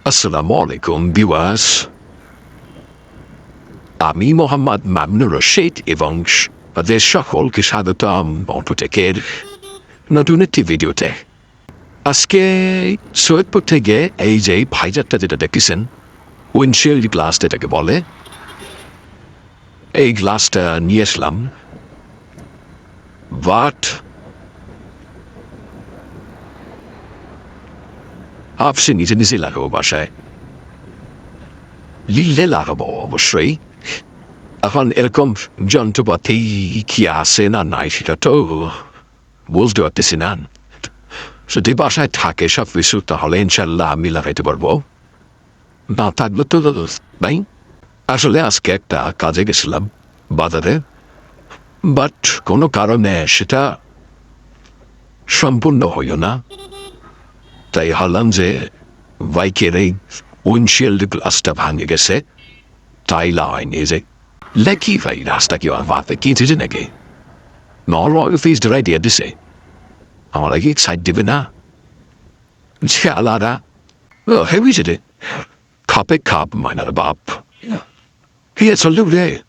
আসসালামু আলাইকুম ভিউয়ার্স, আমি মোহাম্মদ মামুনুর রশিদ এবং আপনাদের সকলকে স্বাগতম অটোটেকের নতুন একটি ভিডিওতে। আজকে সৈয়দপুর থেকে এই যে ভাইজারটা যেটা দেখেছেন, উইন্ডশিল্ড গ্লাস যেটাকে বলে, এই গ্লাসটা নিয়ে আসলাম। বাট আপনি নিজে নিজে লাগাবো বাসায়, লিলে লাগাবো অবশ্যই। এখন এরকম যন্ত্রপাতি কি আছে না নাই সেটা তো বুঝতে পারতেছি না। যদি বাসায় থাকে সব কিছু তাহলে ইনশাল্লাহ আমি লাগাইতে পারবো, না থাকলে তো নাই। আসলে আজকে একটা কাজে গেছিলাম বাজারে, বাট কোনো কারণে সেটা সম্পূর্ণ হইল না। তাই ভাবলাম যে বাইকের এই উইন্ডশিল্ড গ্লাসটা ভাঙে গেছে, তাই লাগাই নিয়ে যাই। লেখি ভাই রাস্তা কি বাতে কিনছে নাকি নল ফিস ড্রাই দিয়ে দিছে, আমার কি সাইড দিবে না যে আলাদা হেভি যেতে খাপে খাপ মাইনার বাপ। Hier, Salute.